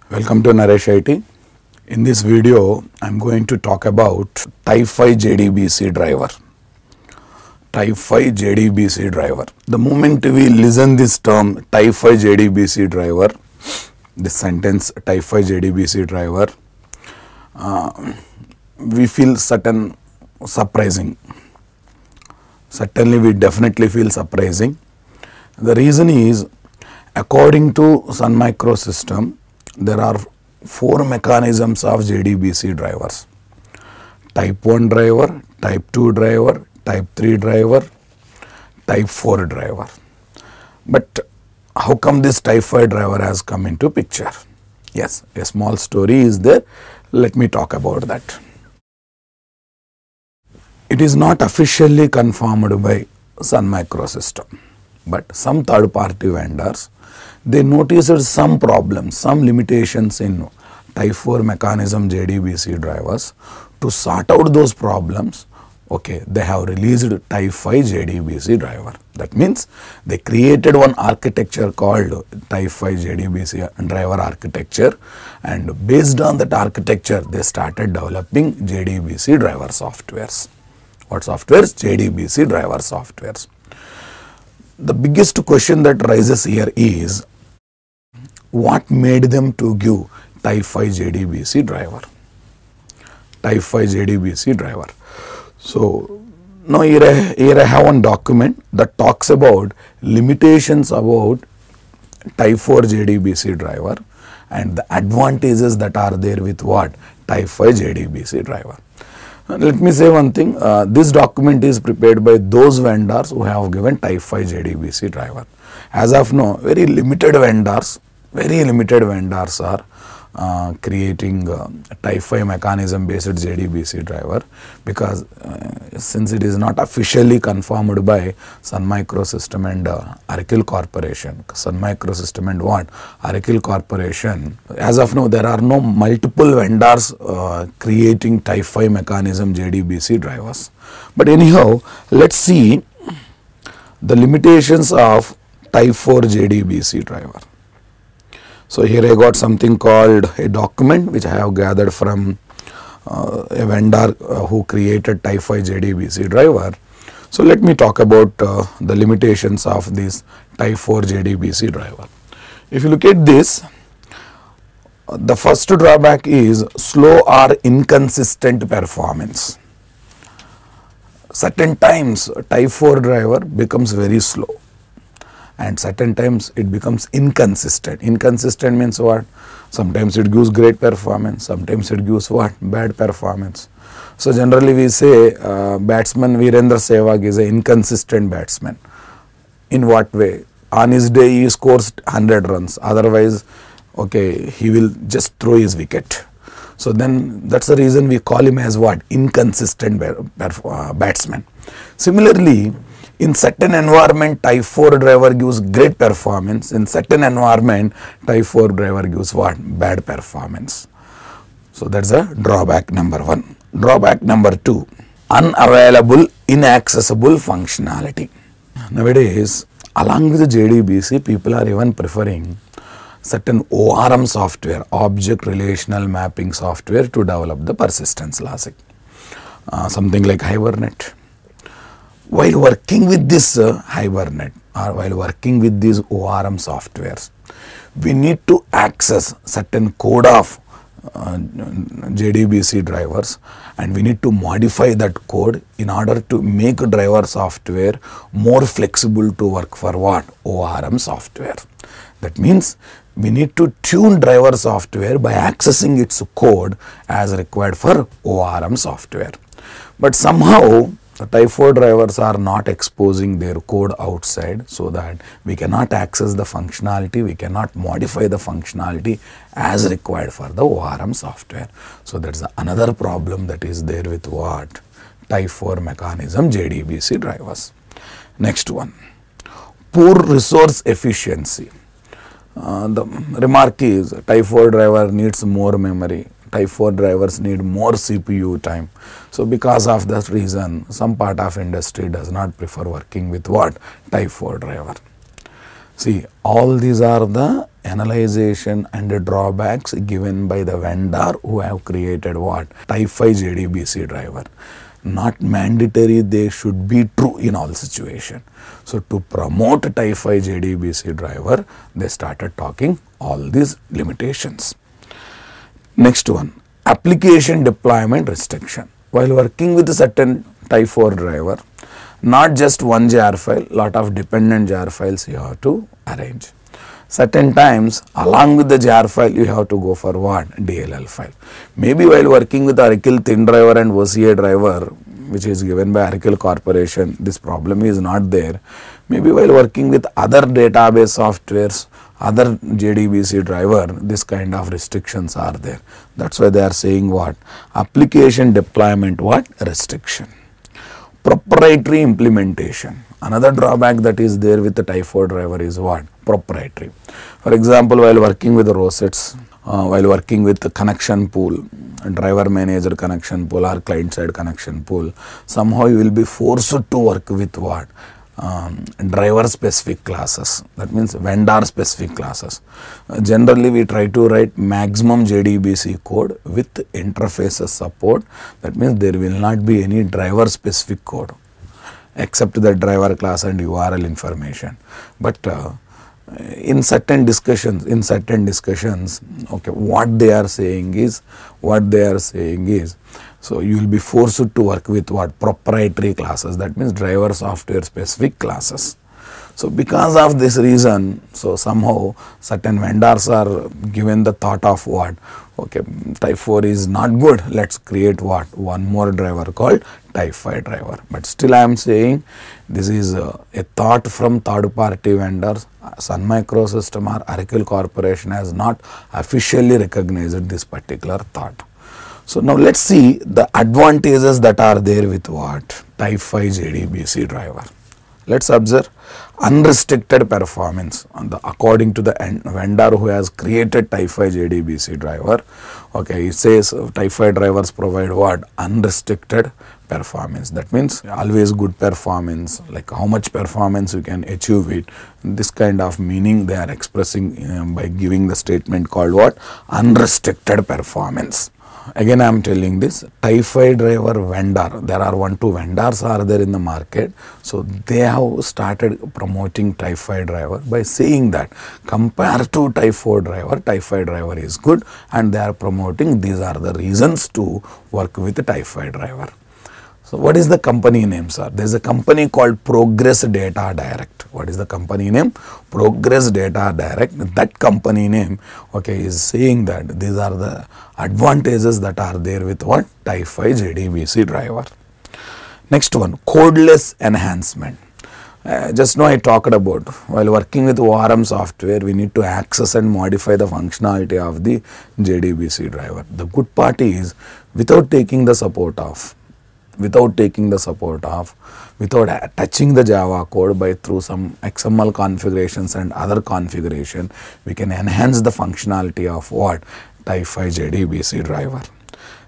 Welcome to Naresh IT. In this video, I am going to talk about Type 5 JDBC driver. Type 5 JDBC driver. The moment we listen this term Type 5 JDBC driver, this sentence Type 5 JDBC driver, we feel surprising. Certainly, we definitely feel surprising. The reason is, according to Sun Microsystem, there are 4 mechanisms of JDBC drivers: Type 1 driver, Type 2 driver, Type 3 driver, Type 4 driver. But how come this Type 5 driver has come into picture? Yes, a small story is there. Let me talk about that. It is not officially confirmed by Sun Microsystem, but some third-party vendors, they noticed some problems, some limitations in Type 4 mechanism JDBC drivers. To sort out those problems, okay, they have released Type 5 JDBC driver. That means they created one architecture called Type 5 JDBC driver architecture, and based on that architecture, they started developing JDBC driver softwares. What softwares? JDBC driver softwares. The biggest question that rises here is, what made them to give Type 5 JDBC driver? Type 5 JDBC driver. So now here I have one document that talks about limitations about Type 4 JDBC driver and the advantages that are there with what? Type 5 JDBC driver. Let me say one thing, this document is prepared by those vendors who have given Type 5 JDBC driver. As of now, very limited vendors are creating Type 5 mechanism based JDBC driver, because since it is not officially confirmed by Sun Microsystem and Oracle Corporation. Sun Microsystem and what? Oracle Corporation. As of now, there are no multiple vendors creating Type 5 mechanism JDBC drivers. But anyhow, let's see the limitations of Type 4 JDBC driver. So here I got something called a document which I have gathered from a vendor who created Type 5 JDBC driver. So let me talk about the limitations of this Type 4 JDBC driver. If you look at this, the first drawback is slow or inconsistent performance. Certain times Type 4 driver becomes very slow, and certain times it becomes inconsistent. Inconsistent means what? Sometimes it gives great performance, sometimes it gives what? Bad performance. So generally we say batsman Virendra Sehwag is an inconsistent batsman. In what way? On his day he scores 100 runs, otherwise okay, he will just throw his wicket. So then that's the reason we call him as what? Inconsistent batsman. Similarly, in certain environment, Type 4 driver gives great performance. In certain environment, Type 4 driver gives what? Bad performance. So that's a drawback number 1. Drawback number 2, unavailable, inaccessible functionality. Nowadays, along with the JDBC, people are even preferring certain ORM software, object relational mapping software, to develop the persistence logic. Something like Hibernate. While working with this Hibernate, or while working with these ORM softwares, we need to access certain code of JDBC drivers, and we need to modify that code in order to make driver software more flexible to work for what? ORM software. That means we need to tune driver software by accessing its code as required for ORM software. But somehow the Type 4 drivers are not exposing their code outside, so that we cannot access the functionality, we cannot modify the functionality as required for the ORM software. So that's another problem that is there with what? Type 4 mechanism JDBC drivers. Next one, poor resource efficiency. The remark is Type 4 driver needs more memory. Type 4 drivers need more CPU time. So because of that reason, some part of industry does not prefer working with what? Type 4 driver. See, all these are the analyzation and the drawbacks given by the vendor who have created what? Type 5 JDBC driver. Not mandatory, they should be true in all situations. So to promote Type 5 JDBC driver, they started talking all these limitations. Next one, application deployment restriction. While working with a certain Type 4 driver, not just one jar file, lot of dependent jar files you have to arrange. Certain times along with the jar file you have to go for what? DLL file. Maybe while working with Oracle thin driver and OCA driver, which is given by Oracle Corporation, this problem is not there. Maybe while working with other database softwares, other JDBC driver, this kind of restrictions are there. That's why they are saying what? Application deployment what? Restriction. Proprietary implementation. Another drawback that is there with the Type 4 driver is what? Proprietary. For example, while working with the ROSETs, while working with the connection pool, driver manager connection pool or client side connection pool, somehow you will be forced to work with what? Driver specific classes. That means vendor specific classes. Generally we try to write maximum JDBC code with interfaces support. That means there will not be any driver specific code except the driver class and URL information. But in certain discussions, okay, what they are saying is, so you will be forced to work with what? Proprietary classes. That means driver software specific classes. So because of this reason, so somehow certain vendors are given the thought of what? Okay, Type 4 is not good. Let's create what? One more driver called Type 5 driver. But still I am saying this is a thought from third party vendors. Sun Microsystem or Oracle Corporation has not officially recognized this particular thought. So now let's see the advantages that are there with what? Type 5 JDBC driver. Let's observe unrestricted performance according to the vendor who has created Type 5 JDBC driver. Okay, it says Type 5 drivers provide what? Unrestricted performance. That means always good performance, like how much performance you can achieve it. This kind of meaning they are expressing by giving the statement called what? Unrestricted performance. Again I am telling this, Type 5 driver vendor, there are 1-2 vendors are there in the market. So they have started promoting Type 5 driver by saying that compared to Type 4 driver, Type 5 driver is good, and they are promoting these are the reasons to work with the Type 5 driver. So what is the company name, sir? There is a company called Progress Data Direct. What is the company name? Progress Data Direct. That company name, okay, is saying that these are the advantages that are there with what? Type 5 JDBC driver. Next one, Codeless Enhancement. Just now I talked about while working with ORM software, we need to access and modify the functionality of the JDBC driver. The good part is without taking the support off, without touching the Java code by through some XML configurations and other configuration, we can enhance the functionality of what? Type 5 JDBC driver.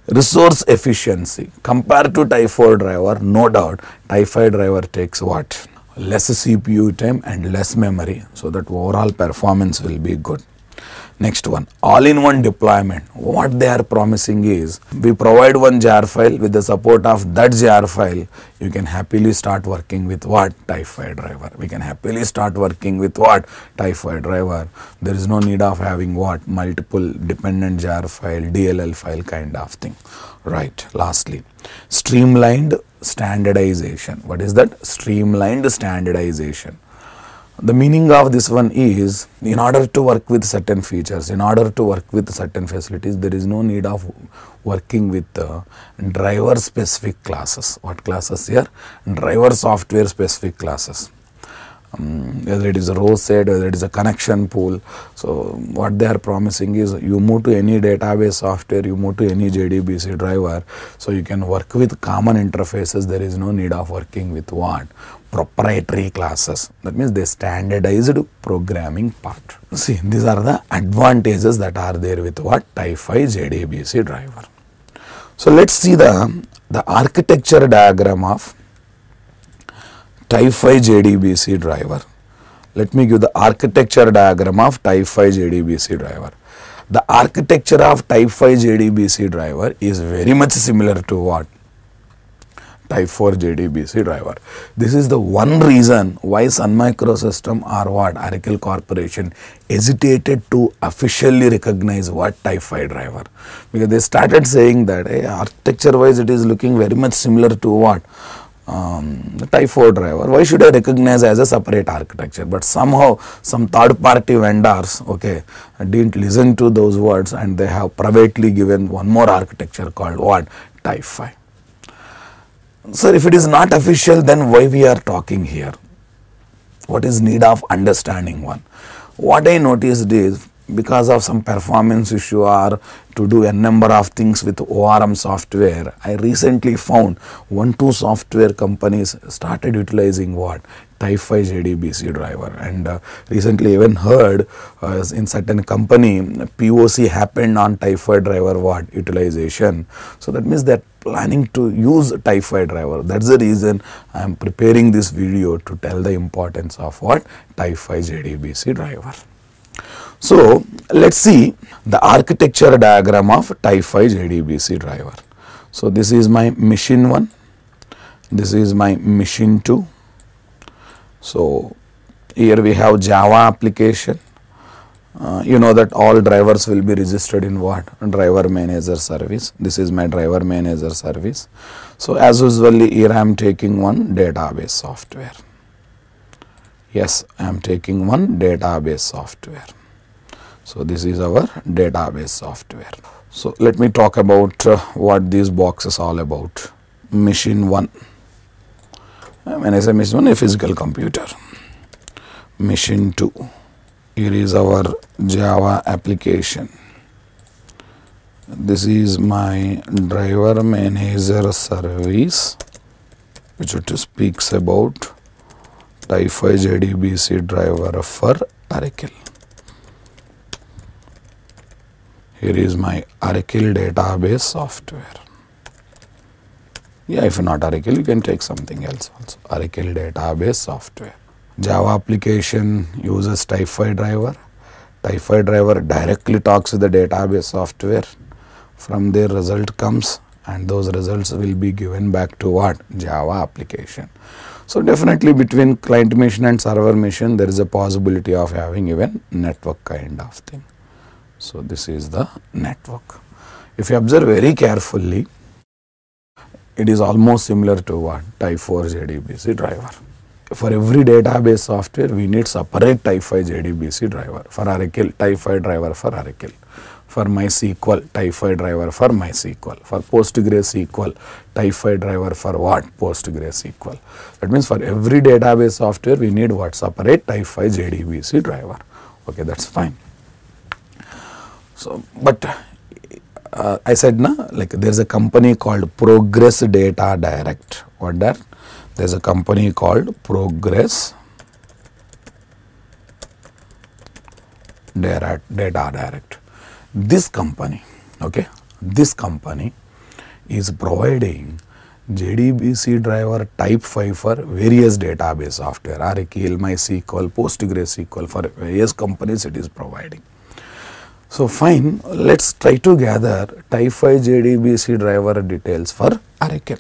Resource efficiency. Compared to Type 4 driver, no doubt, Type 5 driver takes what? Less CPU time and less memory, so that overall performance will be good. Next one, all-in-one deployment. What they are promising is, we provide one jar file. With the support of that jar file, you can happily start working with what? Type 5 driver. We can happily start working with what? Type 5 driver. There is no need of having what? Multiple dependent jar file, DLL file kind of thing. Right. Lastly, streamlined standardization. What is that? Streamlined standardization. The meaning of this one is, in order to work with certain features, in order to work with certain facilities, there is no need of working with driver specific classes. What classes here? Driver software specific classes. Whether it is a row set, whether it is a connection pool. So what they are promising is, you move to any database software, you move to any JDBC driver, so you can work with common interfaces. There is no need of working with what? Proprietary classes. That means they standardized programming part. See, these are the advantages that are there with what? Type 5 JDBC driver. So let's see the architecture diagram of Type 5 JDBC driver. Let me give the architecture diagram of type 5 JDBC driver. The architecture of type 5 JDBC driver is very much similar to what? Type 4 JDBC driver. This is the one reason why Sun Microsystem or what Oracle Corporation hesitated to officially recognize what type 5 driver, because they started saying that hey, architecture wise it is looking very much similar to what type 4 driver. Why should I recognize as a separate architecture? But somehow some third party vendors didn't listen to those words, and they have privately given one more architecture called what? Type 5. Sir, if it is not official, then why we are talking here? What is need of understanding one? What I noticed is, because of some performance issue or to do a number of things with ORM software, I recently found 1-2 software companies started utilizing what? Type 5 JDBC driver, and recently even heard in certain company POC happened on type 5 driver what? Utilization. So that means that planning to use type 5 driver. That's the reason I am preparing this video to tell the importance of what? Type 5 JDBC driver. So let's see the architecture diagram of type 5 JDBC driver. So this is my machine 1, this is my machine 2. So here we have Java application. You know that all drivers will be registered in what? Driver manager service. This is my driver manager service. So as usually here I am taking one database software. Yes, I am taking one database software. So this is our database software. So let me talk about what these boxes all about. Machine 1. When I say machine 1, a physical computer. Machine 2. Here is our Java application. This is my driver manager service, which it speaks about type 5 JDBC driver for Oracle. Here is my Oracle database software. Yeah, if not Oracle, you can take something else also. Oracle database software. Java application uses type 5 driver. Type 5 driver directly talks with the database software. From there result comes, and those results will be given back to what? Java application. So definitely between client machine and server machine, there is a possibility of having even network kind of thing. So this is the network. If you observe very carefully, it is almost similar to what? Type 4 JDBC driver. For every database software, we need separate type 5 JDBC driver. For Oracle, type 5 driver for Oracle. For MySQL, type 5 driver for MySQL. For PostgreSQL, type 5 driver for what? PostgreSQL. That means for every database software, we need what? Separate type 5 JDBC driver. Okay, that's fine. So, but I said like there's a company called Progress Data Direct. What that? There's a company called Progress Data Direct. This company, okay, this company is providing JDBC driver type 5 for various database software, Oracle, MySQL, PostgreSQL, for various companies it is providing. So fine, let's try to gather type 5 JDBC driver details for Oracle.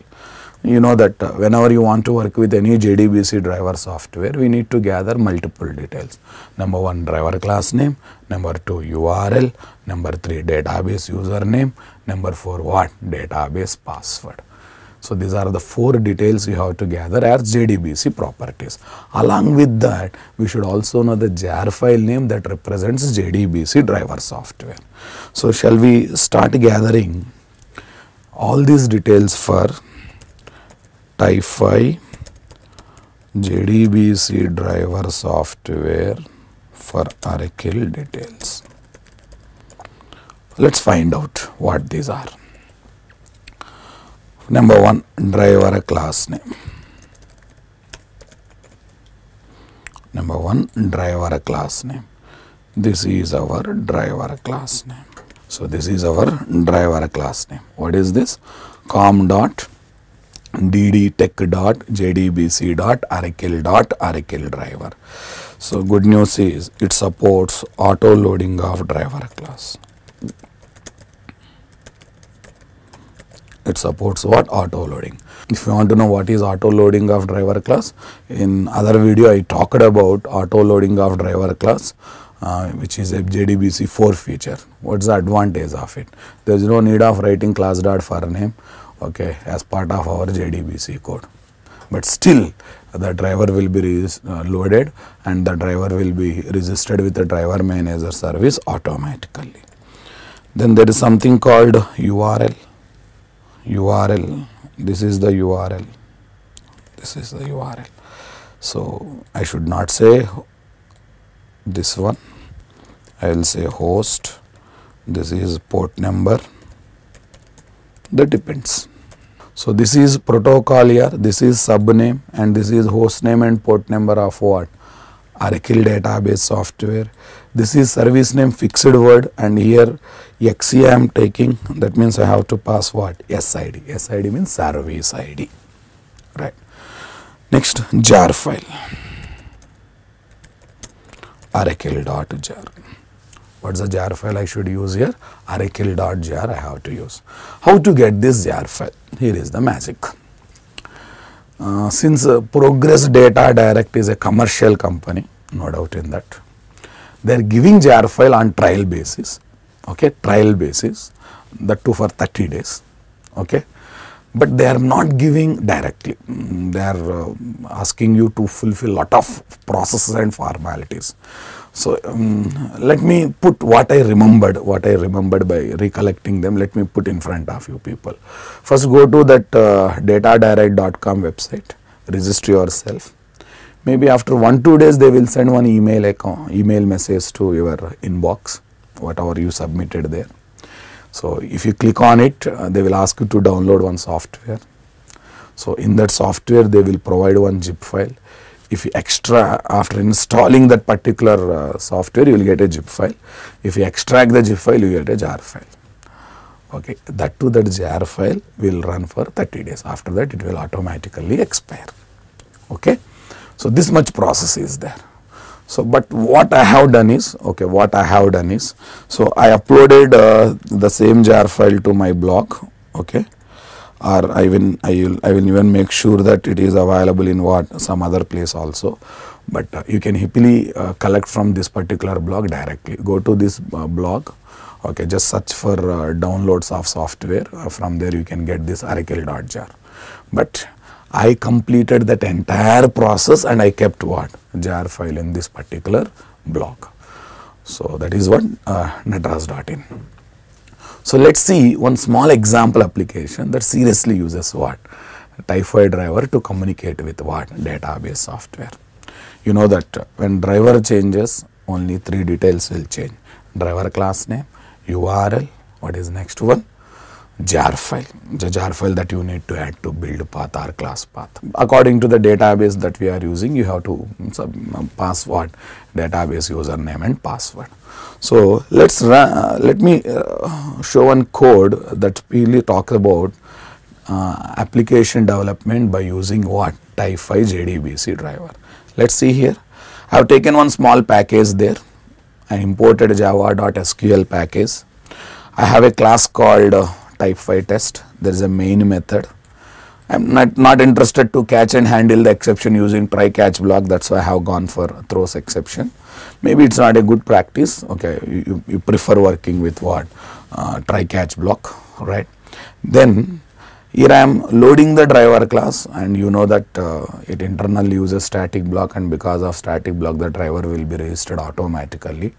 You know that whenever you want to work with any JDBC driver software, we need to gather multiple details. Number 1, driver class name. Number 2, URL. Number 3, database username. Number 4, what? Database password. So these are the 4 details you have to gather as JDBC properties. Along with that, we should also know the jar file name that represents JDBC driver software. So shall we start gathering all these details for type 5 JDBC driver software for Oracle details. Let's find out what these are. Number 1, driver class name. Number 1, driver class name. This is our driver class name. So this is our driver class name. What is this? com.ddtech.jdbc.oracle.oracle driver. So good news is it supports auto loading of driver class. It supports what? Auto loading. If you want to know what is auto loading of driver class, in other video I talked about auto loading of driver class, which is a JDBC 4 feature. What's the advantage of it? There is no need of writing class.forName, okay, as part of our JDBC code. But still the driver will be loaded and the driver will be registered with the driver manager service automatically. Then there is something called URL. This is the URL. This is the URL. So I should not say this one. I will say host. This is port number. That depends. So this is protocol here, this is subname, and this is host name and port number of what? Oracle database software. This is service name fixed word, and here XE I am taking, that means I have to pass what? SID. SID means service ID. Right. Next, jar file. Oracle.jar. What's the jar file I should use here? Oracle.jar I have to use. How to get this jar file? Here is the magic. Since Progress Data Direct is a commercial company, no doubt in that, they are giving jar file on trial basis, okay, trial basis, that too for 30 days, okay, but they are not giving directly. They are asking you to fulfill lot of processes and formalities. So let me put what I remembered by recollecting them. Let me put in front of you people. First, go to that datadirect.com website, register yourself. Maybe after 1-2 days they will send one email message to your inbox, whatever you submitted there. So if you click on it, they will ask you to download one software. So in that software they will provide one zip file. If you after installing that particular software, you will get a zip file. If you extract the zip file, you get a jar file. Okay, that jar file will run for 30 days. After that, it will automatically expire. Okay, so this much process is there. So, but what I have done is, so I uploaded the same jar file to my blog. Okay. Or I will even make sure that it is available in some other place also, but you can happily collect from this particular blog directly. Go to this blog, okay, just search for downloads of software. From there you can get this oracle.jar. But I completed that entire process and I kept jar file in this particular blog. So that is what nataraj.in. So let's see one small example application that seriously uses Typhoid driver to communicate with database software. You know that when driver changes, only 3 details will change: driver class name, URL, what is next one? Jar file, the jar file that you need to add to build path or class path. According to the database that we are using, you have to pass database username and password. So let me show one code that really talks about application development by using Type5 JDBC driver. Let's see here. I have taken one small package there. I imported java.sql package. I have a class called Type5 test. There is a main method. I am not interested to catch and handle the exception using try catch block. That's why I have gone for throws exception. Maybe it's not a good practice. Okay, you prefer working with try catch block, right? Then here I am loading the driver class, and you know that it internally uses static block, and because of static block the driver will be registered automatically.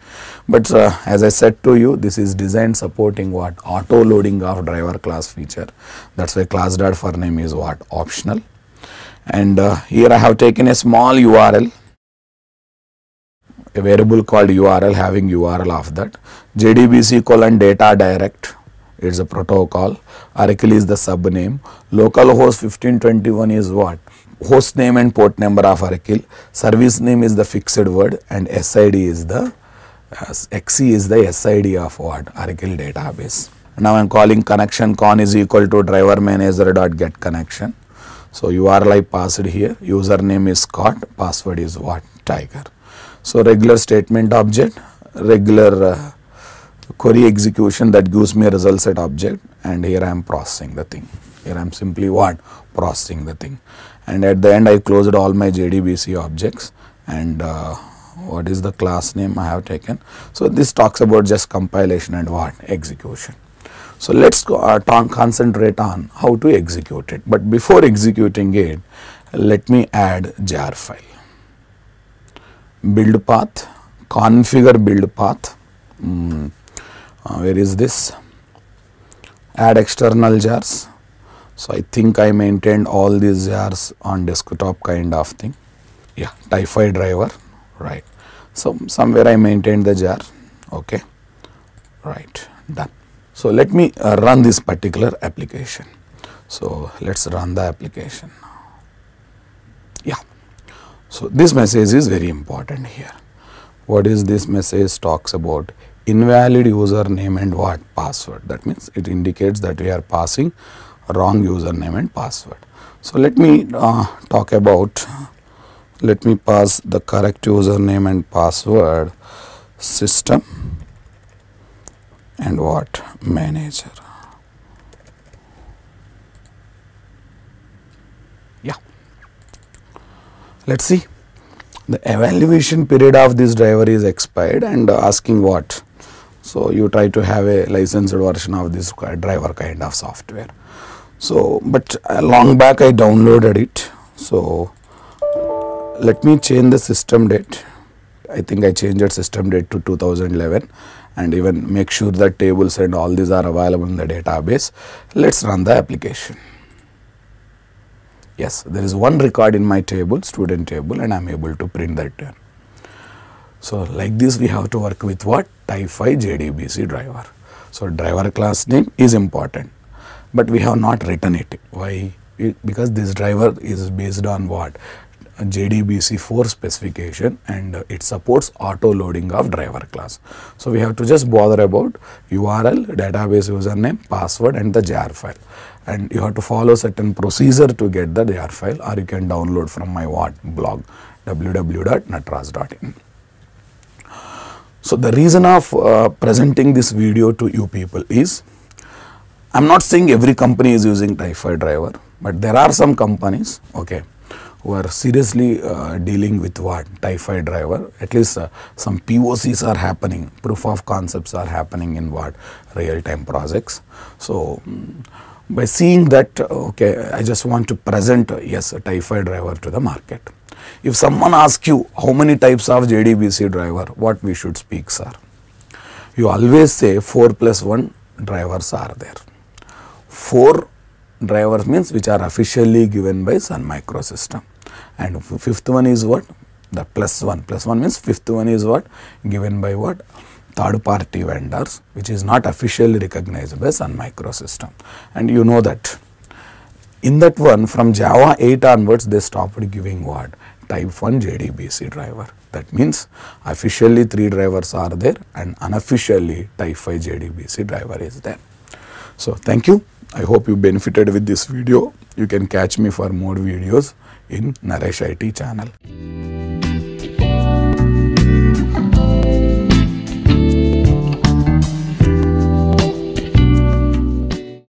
But as I said to you, this is designed supporting auto loading of driver class feature. That's why class.forName is optional. And here I have taken a small URL, a variable called URL having URL of that. JDBC : data direct. It's a protocol. Oracle is the subname. Localhost 1521 is host name and port number of Oracle. Service name is the fixed word, and SID is the XE is the SID of Oracle database. Now I am calling connection con is equal to driver manager dot get connection. So URL I passed here. Username is Scott. Password is Tiger. So regular statement object, regular query execution that gives me a result set object, and here I am processing the thing. Here I am simply what? Processing the thing. And at the end I closed all my JDBC objects, and what is the class name I have taken. So this talks about just compilation and what? Execution. So let's concentrate on how to execute it. But before executing it, let me add jar file. Build path, configure build path. Where is this? Add external jars. So I think I maintained all these jars on desktop kind of thing. Yeah, Typhi driver, right. So somewhere I maintained the jar. Okay, right, done. So let me run this particular application. So let's run the application. Yeah. So this message is very important here. What is this message? Talks about invalid username and what? Password. That means it indicates that we are passing wrong username and password. So let me talk about, let me pass the correct username and password, system and what? Manager. Yeah. Let's see. The evaluation period of this driver is expired and asking what? So you try to have a licensed version of this driver kind of software. So, but long back I downloaded it. So let me change the system date. I think I changed the system date to 2011, and even make sure that tables and all these are available in the database. Let's run the application. Yes, there is one record in my table, student table, and I am able to print that. So like this we have to work with what? Typhi JDBC driver. So driver class name is important, but we have not written it. Why? Because this driver is based on what? JDBC 4 specification, and it supports auto loading of driver class. So we have to just bother about URL, database username, password and the jar file, and you have to follow certain procedure to get the jar file, or you can download from my what? Blog, www.nataraj.in. So the reason of presenting this video to you people is, I am not saying every company is using Typhi driver, but there are some companies, okay, who are seriously dealing with what? Typhi driver. At least some POCs are happening, proof of concepts are happening in what? Real-time projects. So by seeing that, okay, I just want to present, yes, a Typhi driver to the market. If someone asks you how many types of JDBC driver, what we should speak, sir? You always say 4+1 drivers are there. 4 drivers means which are officially given by Sun Microsystem, and fifth one is what? The +1. +1 means fifth one is what? Given by what? Third party vendors, which is not officially recognized by Sun Microsystem. And you know that in that one, from Java 8 onwards, they stopped giving what? Type 1 JDBC driver. That means officially 3 drivers are there, and unofficially Typhi JDBC driver is there. So thank you. I hope you benefited with this video. You can catch me for more videos in Naresh IT channel.